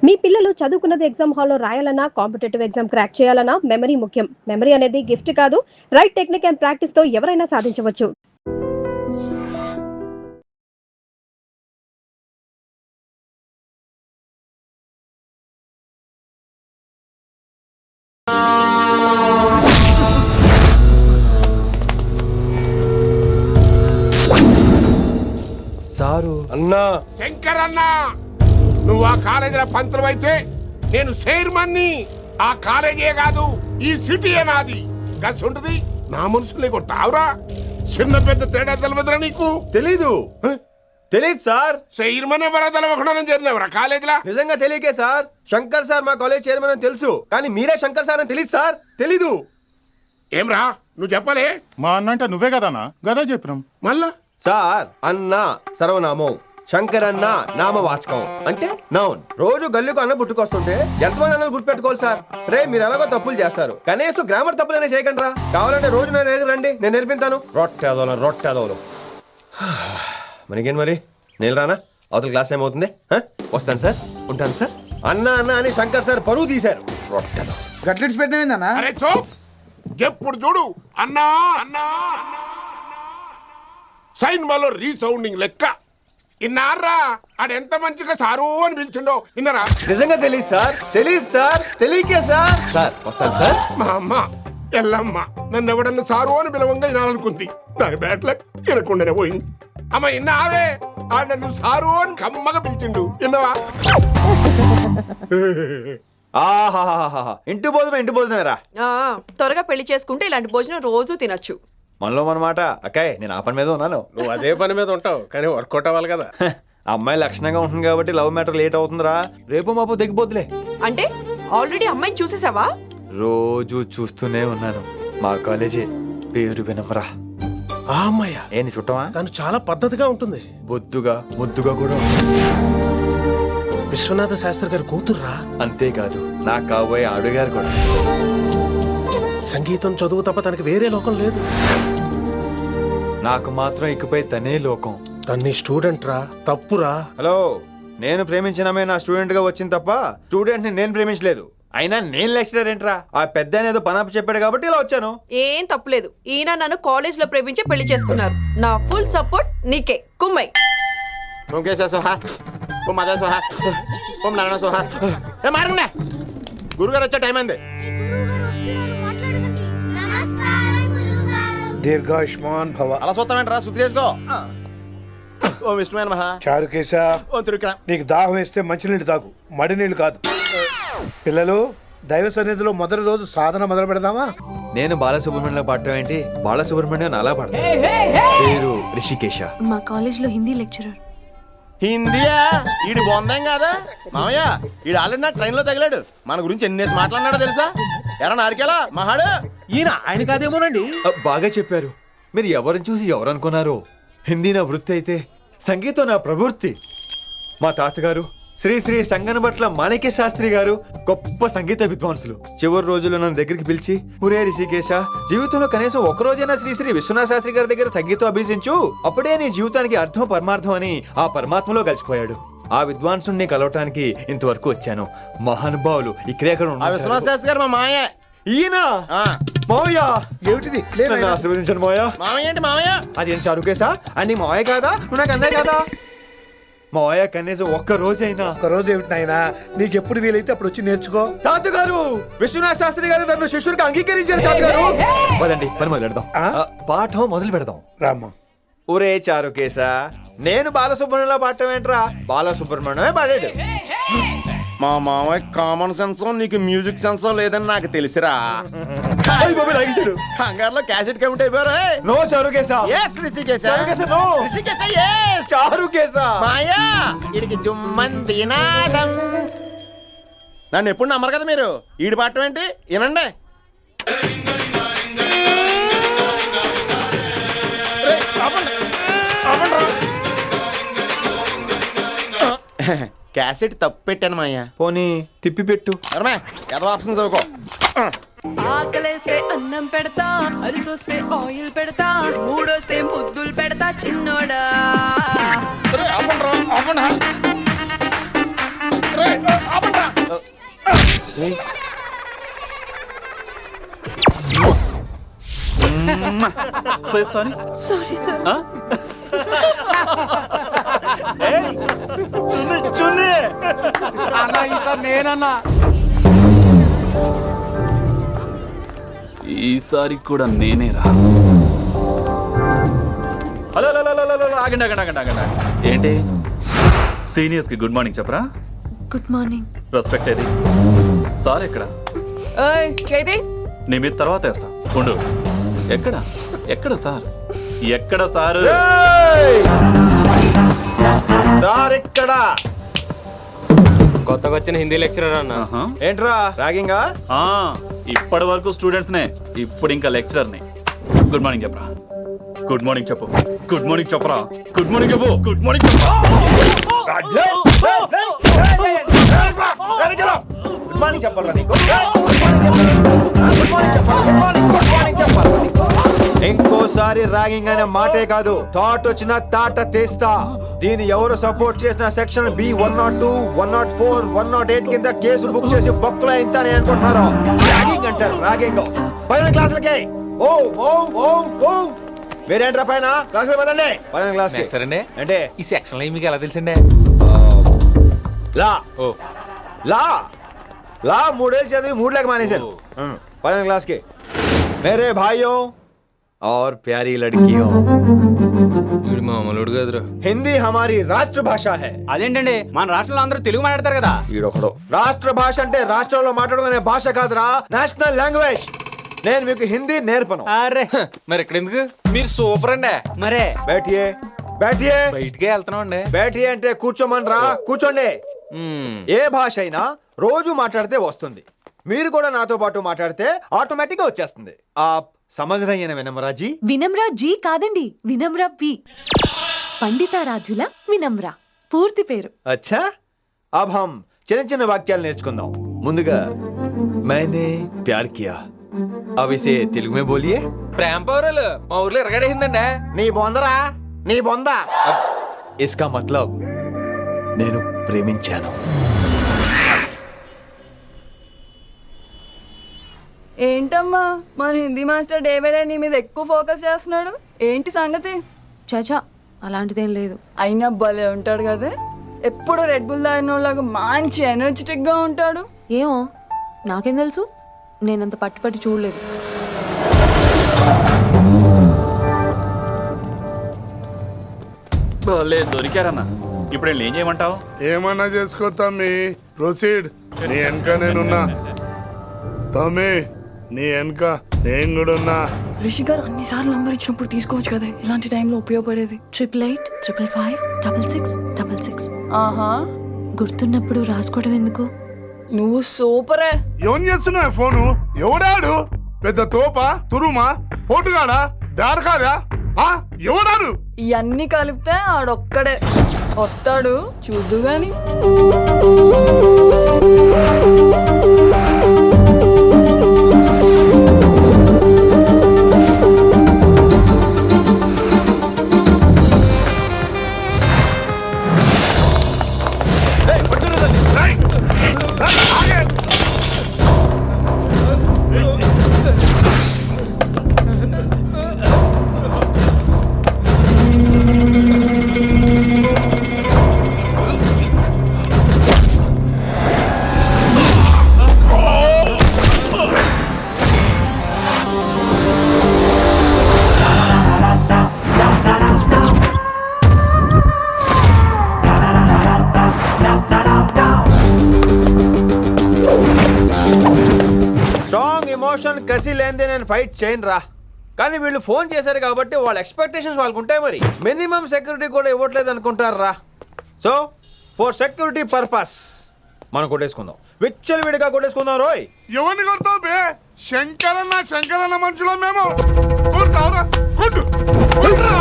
మీ పిల్లలు చదువుకున్నది ఎగ్జామ్ హాల్లో రాయాలన్నా కాంపిటేటివ్ ఎగ్జామ్ క్రాక్ చేయాలన్నా మెమరీ ముఖ్యం. మెమరీ అనేది గిఫ్ట్ కాదు, రైట్ టెక్నిక్ అండ్ ప్రాక్టీస్ తో ఎవరైనా సాధించవచ్చు. సారు అన్నా, శంకర్ అన్నా, నువ్వు ఆ కాలేజీలో పంతులు అయితే నేను చైర్మన్ని. ఆ కాలేజీ కాదు, ఈ సిటీ నాది. గస్ ఉంటుంది నా మనుషుల్ని కొడతావురా. చిన్న పెద్ద తేడా తెలవదురా నీకు? తెలీదు సార్. చైర్మన్ ఎవరో తెలవకుండా చేరినవరా కాలేజీలో? నిజంగా తెలియకే సార్. శంకర్ సార్ మా కాలేజ్ చైర్మన్ అని తెలుసు, కానీ మీరే శంకర్ సార్ అని తెలియదు సార్. తెలీదు. ఏమ్రా నువ్వు చెప్పలే? మా అన్న అంటే నువ్వే కదన్నా, గదా చెప్పినాం. మళ్ళా సార్ అన్న సర్వనామం, శంకర్ అన్న నామవాచకం అంటే నౌన్. రోజు గల్లుకు అన్న పుట్టుకొస్తుంటే ఎంతమంది అన్నలు గుర్తుపెట్టుకోవాలి సార్. రే మీరు ఎలాగో తప్పులు చేస్తారు, కనీసం గ్రామర్ తప్పులనే చేయకండి రా. కావాలంటే రోజు నా దగ్గర రండి, నేను నేర్పిస్తాను. రొట్టెదోలు మనకేం మరి? నేను రానా? అవతల క్లాస్ టైం అవుతుంది. వస్తాను సార్, ఉంటాను సార్. అన్న అన్న అని శంకర్ సార్ పరువు తీశారు. రొట్టెదో గట్లెట్స్ పెట్టినా. అరే చో, ఎప్పుడు చూడు అన్నా అన్నా సైన్ malo రీసౌండింగ్ లెక్క. ఇన్నారా ఆడెంత మంచిగా సారు అని పిలిచిండో ఇన్నరా? నిజంగా తెలియదు సార్. తెలియకే సార్. సార్ వస్తాను సార్. మా అమ్మ ఎల్లమ్మ నన్ను ఎవడన్నా సారు అని పిలవంగా వినాలనుకుంది. దాని బ్యాట్ల వినకుండానే పోయింది. అమ్మ ఇన్నావే, ఆడ నన్ను సారు అని కమ్మగా పిలిచిండు. విన్నవా? ఆహాహాహా, ఇంటి భోజనమేరా. త్వరగా పెళ్లి చేసుకుంటే ఇలాంటి భోజనం రోజు తినొచ్చు. మనలో మనమాట. అక్కాయ్ నేను ఆ పని మీద ఉన్నాను. నువ్వు అదే పని మీద ఉంటావు, కానీ వర్కౌట్ అవ్వాలి కదా. అమ్మాయి లక్షణంగా ఉంటుంది కాబట్టి లవ్ మ్యాటర్ లేట్ అవుతుందిరా. రేపు మాపు దిగిపోతులే. అంటే ఆల్రెడీ అమ్మాయిని చూసేసావా? రోజు చూస్తూనే ఉన్నాను. మా కాలేజీ పేరు వినమరా. ఆ అమ్మాయ ఏంటి చుట్టమా? తను చాలా పద్ధతిగా ఉంటుంది. బొద్దుగా ముద్దుగా కూడా. విశ్వనాథ శాస్త్రి గారి కూతుర్రా. అంతేకాదు నా కాబోయే ఆడుగారు కూడా. సంగీతం చదువు తప్ప తనకి వేరే లోకం లేదు. నాకు మాత్రం ఇకపై తనే లోకం. తన్ని స్టూడెంట్ రా, తప్పురా. హలో, నేను ప్రేమించినమే నా స్టూడెంట్ గా వచ్చింది తప్ప స్టూడెంట్ ని నేను ప్రేమించలేదు. అయినా నేను లెక్చరర్ ఏంట్రా? ఆ పెద్ద ఏదో పనాపు చెప్పాడు కాబట్టి ఇలా వచ్చాను. ఏం తప్పులేదు. ఈయన నన్ను కాలేజ్ లో ప్రేమించి పెళ్లి చేసుకున్నారు. నా ఫుల్ సపోర్ట్ నీకే. కుమ్మై గురుగారు వచ్చే టైం అయింది. దీర్ఘాయుష్మాన్ భవ. అలా చూస్తామంటారా? శుద్ధి చేసుకో. ఓం విష్ణువే నమః. చారుకేశ, ఓం త్రివిక్రమ. నీకు దాహం వేస్తే మంచినీళ్ళు తాగు, మడి నీళ్లు కాదు. పిల్లలు, దైవ సన్నిధిలో మొదటి రోజు సాధన మొదలు పెడదామా? నేను బాలసుబ్రహ్మణ్యంలో పాడటం ఏంటి? బాలసుబ్రహ్మణ్యం అలా పాడతాను. పేరు రిషికేశ. మా కాలేజ్ లో హిందీ లెక్చరర్. హిందీయా? ఈడు బొందేం కాదా మామయ్య? ఈడు ఆల్రెడీ నా ట్రైన్ లో తగిలాడు. మన గురించి ఎన్నేసి మాట్లాడినాడో తెలుసా? ఎరా నారికేలా మహాడు. ఈయన ఆయన కాదేమోనండి. బాగా చెప్పారు. మీరు ఎవరిని చూసి ఎవరు అనుకున్నారు? హిందీ నా వృత్తి అయితే సంగీతం నా ప్రవృత్తి. మా తాతగారు శ్రీ శ్రీ సంగనబట్ల మాణిక్య శాస్త్రి గారు గొప్ప సంగీత విద్వాంసులు. చివరి రోజుల్లో నన్ను దగ్గరికి పిలిచి, ఒరే రిషికేశ, జీవితంలో కనీసం ఒక రోజైనా శ్రీ శ్రీ విశ్వనాథ శాస్త్రి గారి దగ్గర సంగీతం అభ్యసించు, అప్పుడే నీ జీవితానికి అర్థం పరమార్థం అని ఆ పరమాత్మలో కలిసిపోయాడు. ఆ విద్వాంసుని కలవటానికి ఇంతవరకు వచ్చాను. మహానుభావులు ఇక్కడే విశ్వనాథ శాస్త్రి గారు మా మాయ. ఈయన మావయ్య. ఏమిటిది? నన్ను ఆశీర్వదించండి మావయ్య. మామయ్య ఏంటి మామయ్య? అదేం చారుకేశా? అని మావయ్య కాదా? నువ్వు నాకు అన్నయ్య కాదా? మావయ్య కనీసం ఒక్క రోజైనా. ఒక రోజు ఏమిటి నాయనా, నీకు ఎప్పుడు వీలైతే అప్పుడు వచ్చి నేర్చుకో. తాతగారు, విశ్వనాథ శాస్త్రి గారు నన్ను శిష్యుడికి అంగీకరించారు. తాతగారు పదండి, పని మొదలు పెడదాం. పాఠం మొదలు పెడదాం. రామ్మా. ఒరే చారుకేశ, నేను బాలసుబ్రహ్మణ్యంలో పాడటం ఏంట్రా? బాలసుబ్రహ్మణ్యమే పాడాడు. మా మామయ్య కామన్ సెన్స్, నీకు మ్యూజిక్ సెన్స్ లేదని నాకు తెలిసిరా. కంగారులో క్యాసెట్ కమిట్ అయిపోయారా? No Charukesa. Yes Rishikesa. No Rishikesa. Yes Charukesa. మాయా వీడికి జుమ్మంది నాదం. నన్ను ఎప్పుడు నమ్మరు కదా మీరు. ఈడి పాఠం ఏంటి వినండి. క్యాసెట్ తప్పు పెట్టాను మాయ్యా. పోనీ తిప్పి పెట్టు. ఏదో ఆప్షన్ చదువుకో. ఆకలేస్తే అన్నం పెడతా, అరిసొస్తే ఆయిల్ పెడతా, మూడొస్తే ముద్దులు పెడతా చిన్నోడా. ఆపండ్రా. Sorry sir. ఈసారి కూడా నేనేరా. హలో హలో హలో హలో, ఆగండి ఆగండి ఆగండి ఆగండి. ఏంటి సీనియర్స్ కి గుడ్ మార్నింగ్ చెప్పరా? Good morning. రెస్పెక్ట్ ఏది? సార్ ఎక్కడ? ఏయ్ చేతి. నీ మీద తర్వాత వేస్తా ఉండు. ఎక్కడ ఎక్కడ సార్? ఎక్కడ సారు? సార్ ఇక్కడ కొత్తగా వచ్చిన హిందీ లెక్చరర్ అన్న. ఆహా. ఏంట్రా ర్యాగింగా? ఆ, ఇప్పటి వరకు స్టూడెంట్స్ నే, ఇప్పుడు ఇంకా లెక్చరర్ ని. గుడ్ మార్నింగ్ చెప్పరా. గుడ్ మార్నింగ్ చెప్పు. గుడ్ మార్నింగ్ చెప్పరా. గుడ్ మార్నింగ్ చెప్పు. గుడ్ మార్నింగ్ చెప్పు. గుడ్ మార్నింగ్ చెప్పాలా నీకు? ఇంకోసారి ర్యాగింగ్ అనే మాటే కాదు, థాట్ వచ్చిన తాట తీస్తా. దీన్ని ఎవరు సపోర్ట్ చేసిన సెక్షన్ బి 102, 104, 108 కింద కేసు బుక్ చేసి బొక్కలో ఇంతనే అనుకుంటున్నారు. ర్యాగింగ్ అంటారు, ర్యాగింగ్. పైన క్లాసులకి ఓ ఓ ఓ ఓ మీరేంట్రా పైన క్లాసులు పదండి. పైన క్లాస్ అండి అంటే ఈ సెక్షన్ లో మీకు ఎలా తెలిసిండే? లా ఓ లా లా 3 ఏళ్ళు చదివి 3 లేక మానేశాను. పైన क्लास के मेरे भाइयों और प्यारी लड़कियों, వీడు మామూలుడు కదరా. हिंदी हमारी राष्ट्र भाषा है. అదేంటండి మన రాష్ట్రంలో అందరూ తెలుగు మాట్లాడతారు కదా. ఈడొకడు రాష్ట్ర భాష అంటే రాష్ట్రంలో మాట్లాడుకునే భాష కాదురా, నేషనల్ లాంగ్వేజ్. నేను మీకు హిందీ నేర్పను. అరే మరి ఇక్కడ ఎందుకు? మీరు సూపర్ అండి. మరే बैठिए बैठिए బయటికే వెళ్తున్నాం అండి. बैठिए అంటే కూర్చోమనరా, కూర్చోండి. ఏ భాష అయినా రోజు మాట్లాడితే వస్తుంది. మీరు కూడా నాతో పాటు మాట్లాడితే ఆటోమేటిక్ గా వచ్చేస్తుంది. ఆప్ సమझ रही हैं विनम्रा जी? వినమ్రా జీ కాదండి, వినమ్రా పి. పండితారాధ్యుల వినమ్రా పూర్తి పేరు. अच्छा अब हम చిన్న చిన్న వాక్యాలు నేర్చుకుందాం. ముందుగా मैंने प्यार किया. अब इसे తెలుగు में बोलिए. ప్రేమ పౌరాలు మా ఊర్లో ఎరగడేసిందండి. నీ బొందరా, నీ బొంద. इसका मतलब నేను ప్రేమించాను. ఏంటమ్మా మన Hindi master day by day నీ మీద ఎక్కువ ఫోకస్ చేస్తున్నాడు, ఏంటి సంగతి? చాచా అలాంటిదేం లేదు. అయినా భలే ఉంటాడు కదా, ఎప్పుడు రెడ్ బుల్ తాగినోళ్ళగా మంచి ఎనర్జెటిక్ గా ఉంటాడు. ఏమో నాకేం తెలుసు, నేనంత పట్టి చూడలేదు. దొరికారన్నా. ఇప్పుడు ఏం చేయమంటావు? ఏమన్నా చేసుకో తమ్మి, ప్రొసీడ్. నీ వెనక నేనున్నా తమ్మి, నీ వెనక నేను కూడా ఉన్నా. రిషి గారు అన్నిసార్లు నంబర్ ఇచ్చినప్పుడు తీసుకోవచ్చు కదా, ఇలాంటి టైంలో ఉపయోగపడేది. 8885556666. ఆహా, గుర్తున్నప్పుడు రాసుకోవడం ఎందుకు? నువ్వు సూపరే. ఏం చేస్తున్నావు ఫోను? ఎవడాడు? పెద్ద తోప, తురుమా, పోటుగాడా, దారకాడా? ఎవడాడు? ఇవన్నీ కలిపితే ఆడొక్కడే వస్తాడు, చూద్దు గాని. కసి లేనిదే నేను ఫైట్ చేయను రా. కానీ వీళ్ళు ఫోన్ చేశారు కాబట్టి వాళ్ళ ఎక్స్పెక్టేషన్స్ వాళ్ళకు ఉంటాయి. మరి మినిమం సెక్యూరిటీ కూడా ఇవ్వట్లేదు అనుకుంటారు రా. సో ఫర్ సెక్యూరిటీ పర్పస్ మనం కొట్టేసుకుందాం, విచ్చలవిడిగా కొట్టేసుకుందాం. రోయ్ ఎవరిని కొడతావు బే? శంకరన్న మనుషులో మేము. కొడతావురా, కొట్టు, కొట్టురా.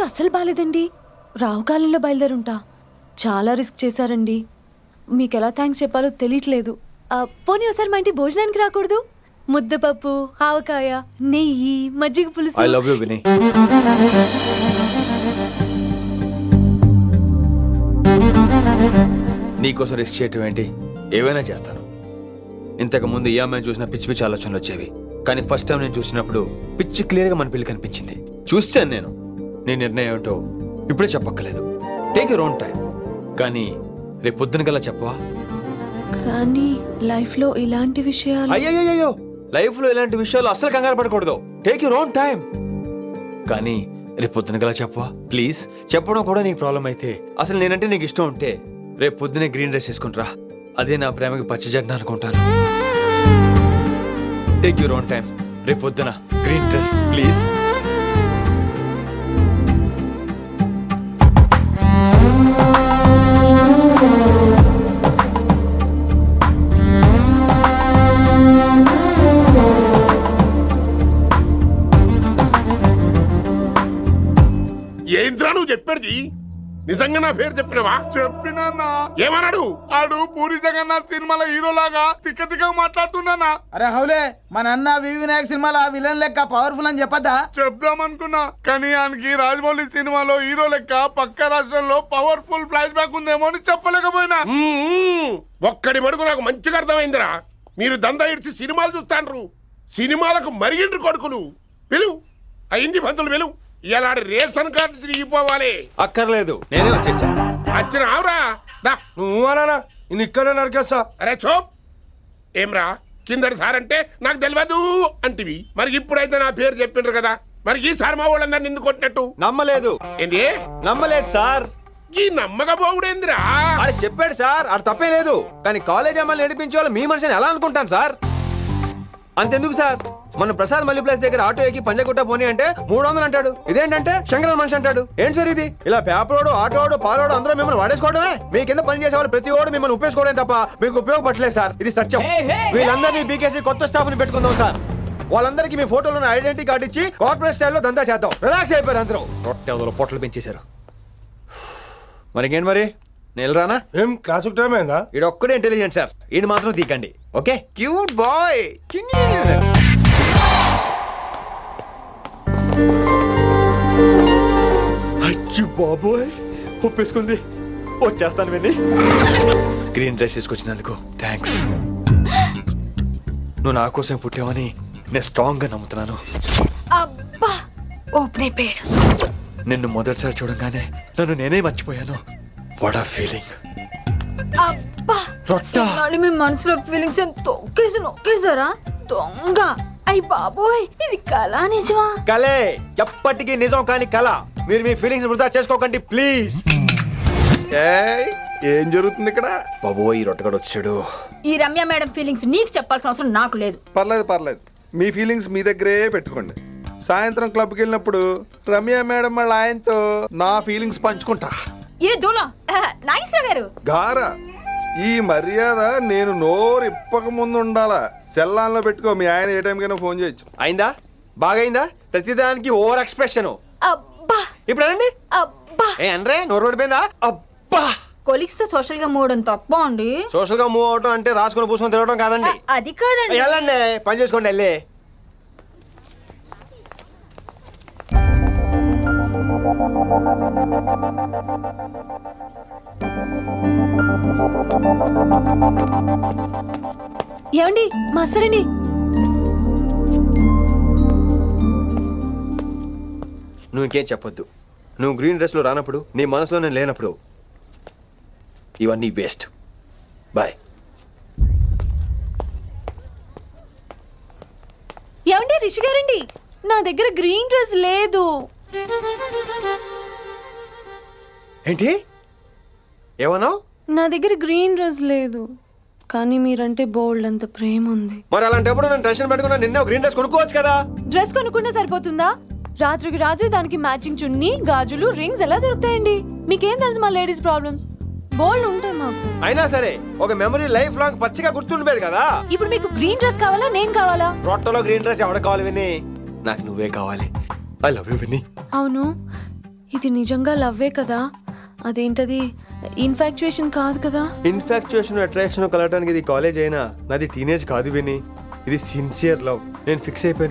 హెల్త్ అస్సలు బాగాలేదండి. రావుకాలంలో బయలుదేరుంటా. చాలా రిస్క్ చేశారండి. మీకు ఎలా థ్యాంక్స్ చెప్పాలో తెలియట్లేదు. పోనీ ఒకసారి మా ఇంటి భోజనానికి రాకూడదు? ముద్దపప్పు, ఆవకాయ, నెయ్యి, మజ్జిగ పులుసు. I love you Vinay. నీకోసం రిస్క్ చేయటం ఏంటి? ఏవైనా చేస్తాను. ఇంతకు ముందు ఈ అమ్మాయిని చూసిన పిచ్చి పిచ్చి ఆలోచనలు వచ్చేవి, కానీ ఫస్ట్ టైం నేను చూసినప్పుడు పిచ్చి క్లియర్ గా మన పిల్లి కనిపించింది. చూశాను నేను. నీ నిర్ణయం ఏంటో ఇప్పుడే చెప్పక్కర్లేదు. Take your own time. కానీ రేపు పొద్దున గల చెప్పవా? కానీ లైఫ్ లో ఇలాంటి విషయాలు. అయ్యో, లైఫ్ లో ఇలాంటి విషయాలు అసలు కంగారు పడకూడదు. Take your own time. కానీ రేపు పొద్దున గల చెప్పవా ప్లీజ్? చెప్పడం కూడా నీకు ప్రాబ్లం అయితే, అసలు నేనంటే నీకు ఇష్టం ఉంటే రేపు పొద్దునే గ్రీన్ డ్రెస్ వేసుకుంటారా. అదే నా ప్రేమకి పచ్చజెండా అనుకుంటాను. Take your own time. రేపు పొద్దున గ్రీన్ డ్రెస్ ప్లీజ్. ఏంద్రా నువ్వు చెప్పేది? నిజంగా నా పేరు చెప్పినవా? చెప్పినా ఏమన్నాడు? ఆడు పూరి జగన్నాథ్ సినిమాలో హీరోలాగా తిక్క తిక్క మాట్లాడుతున్నానా? అరే హౌలే, మన అన్న వినాయక్ సినిమాలో విలన్ లెక్క పవర్ఫుల్ అని చెప్పద్దా? చెప్దామనుకున్నా, కానీ ఆయనకి రాజమౌళి సినిమాలో హీరో లెక్క పక్క రాష్ట్రంలో పవర్ఫుల్ ఫ్లాష్ బ్యాక్ ఉందేమో అని చెప్పలేకపోయినా. ఒక్కడి మడుగు నాకు మంచిగా అర్థమైందిరా. మీరు దందా ఇడిచి సినిమాలు చూస్తాండ్రు. సినిమాలకు మరిగిండ్రు కొడుకులు. పిలువు అయింది పంతులు, పిలువు. ఇలా రేషన్ కార్డు తిరిగిపోవాలి. అక్కర్లేదు, నేనే వచ్చేసా. వచ్చిన ఆవురా. నువ్వు అనా నేను ఇక్కడే నరికేస్తా. అరే చోప్. ఏమ్రా కిందటి సార్ అంటే నాకు తెలియదు అంటివి. మరి ఇప్పుడైతే నా పేరు చెప్పిండ్రు కదా, మరి ఈసారి మా వాళ్ళందరినీ ఎందుకు కొట్టినట్టు? నమ్మలేదు. ఏంది? నమ్మలేదు సార్. ఈ నమ్మకపోవుడేందిరా? అది చెప్పాడు సార్, అది తప్పే లేదు. కానీ కాలేజ్ అమ్మాయిలు నడిపించే వాళ్ళు మీ మనిషిని ఎలా అనుకుంటాను సార్? అంతెందుకు సార్, మన ప్రసాద్ మల్లి ప్లేస్ దగ్గర ఆటో ఎక్కి పంజగుట్ట పోనీ అంటే 300 అంటాడు. ఇదేంటంటే శంకరన్ మనిషి అంటాడు. ఏంటి సార్ ఇది? ఇలా పేపరోడు, ఆటోడు, పాలోడు అందరూ మిమ్మల్ని వాడేసుకోవడమే. మీ కింద పని చేసే వాళ్ళు ప్రతి ఓడు మిమ్మల్ని ఉపయోగించుకోవడం తప్ప మీకు ఉపయోగపడలేదు సార్. ఇది సత్యం. వీళ్ళందరినీ బీకేసి కొత్త స్టాఫ్ ని పెట్టుకుందాం సార్. వాళ్ళందరికీ మీ ఫోటోలను ఐడెంటిటీ కార్డు ఇచ్చి కార్పొరేట్ స్టైల్లో దందా చేద్దాం. రిలాక్స్ అయిపోయారు అందరూ. రొట్టె పొట్టలు పెంచేశారు. మరికేంటి మరి నేను రానా? ఏం క్లాస్ టైం అయిందా? ఇది ఒక్కడే ఇంటెలిజెంట్ సార్, ఇది మాత్రం తీకండి. ఓకే? Cute boy. అచ్చి బాబోయ్, ఒప్పేసుకుంది. వచ్చేస్తాను విని. గ్రీన్ డ్రెస్ తీసుకొచ్చినందుకు థ్యాంక్స్. నువ్వు నా కోసం పుట్టావని నేను స్ట్రాంగ్ గా నమ్ముతున్నాను. అబ్బా ఓపెన్ అయిపోయాడు. నిన్ను మొదటిసారి చూడంగానే నన్ను నేనే మర్చిపోయాను. వాట్ ఆ ఫీలింగ్. అబ్బా రొట్టా. మీ మనసులో ఫీలింగ్స్ నొక్కేసారా దొంగ? అయ్యి బాబోయ్, ఇది కళ నిజమా? కలే, ఎప్పటికీ నిజం కాని కళ. మీరు మీ ఫీలింగ్స్ వృధా చేసుకోకండి ప్లీజ్. ఏం జరుగుతుంది ఇక్కడ? బాబోయ్, ఈ రొట్టగడు వచ్చాడు. ఈ రమ్య మేడం ఫీలింగ్స్ నీకు చెప్పాల్సిన అవసరం నాకు లేదు. పర్లేదు, మీ ఫీలింగ్స్ మీ దగ్గరే పెట్టుకోండి. సాయంత్రం క్లబ్కి వెళ్ళినప్పుడు రమ్య మేడం వాళ్ళ ఆయనతో నా ఫీలింగ్స్ పంచుకుంటా. ఏ దూలా నాగేశ్వర గారు గారా, ఈ మర్యాద నేను నోరు ఇప్పక ముందు ఉండాలా. సెల్లాన్లో పెట్టుకో, మీ ఆయన ఏ టైంకైనా ఫోన్ చేయొచ్చు. అయిందా? బాగైందా? ప్రతిదానికి ఓవర్ ఎక్స్ప్రెషన్. అబ్బా ఇప్పుడు అనండి. అబ్బా ఏ అనరే, నోరు పడిపోయిందా? అబ్బా. కొలీగ్స్ తో సోషల్ గా మూవ్ అని తప్ప అండి. సోషల్ గా మూవ్ అవటం అంటే రాసుకొని పూసుకొని తిరగడం కాదండి. అది కాదండి. వెళ్ళండి, పని చేసుకోండి. వెళ్ళి ఏమండి మాస్టరండి? నువ్వు ఇంకేం చెప్పొద్దు. నువ్వు గ్రీన్ డ్రెస్ లో రానప్పుడు, నీ మనసులో నేను లేనప్పుడు ఇవన్నీ వేస్ట్. బాయ్. ఏమండి రిషి గారండి, నా దగ్గర గ్రీన్ డ్రెస్ లేదు. ఏంటి ఏమన్నావు? నా దగ్గర గ్రీన్ డ్రెస్ లేదు, కానీ మీరంటే బోల్డ్ అంత ప్రేమ ఉంది. మరి అలాంటప్పుడు నేను టెన్షన్ పెట్టుకున్నా, నిన్నే గ్రీన్ డ్రెస్ కొనుక్కోవచ్చు కదా. డ్రెస్ కొనుక్కుంటే సరిపోతుందా? రాత్రికి రాత్రి దానికి మ్యాచింగ్ చున్నీ, గాజులు, రింగ్స్ ఎలా దొరుకుతాయండి? మీకేం తెలుసు మా లేడీస్ ప్రాబ్లమ్స్? బోల్డ్ ఉంటాయి మాకు. అయినా సరే ఒక మెమరీ లైఫ్ లాంగ్ పచ్చిగా గుర్తుండిపోయేది కదా. ఇప్పుడు మీకు గ్రీన్ డ్రెస్ కావాలా, నేను కావాలా? రొట్టలో గ్రీన్ డ్రెస్ ఎవడ కావాలి విని? నాకు నువ్వే కావాలి. ఐ లవ్ యూ విని. అవును, ఇది నిజంగా లవ్వే కదా? అదేంటది ఇన్ఫాక్చుయేషన్ కాదు కదా? ఇన్ఫాక్చుయేషన్ అట్రాక్షన్ కలగడానికి ఇది కాలేజ్ అయినా నాది టీనేజ్ కాదు విని, ఇది సిన్సియర్ లవ్. నేను ఫిక్స్ అయిపోయాను.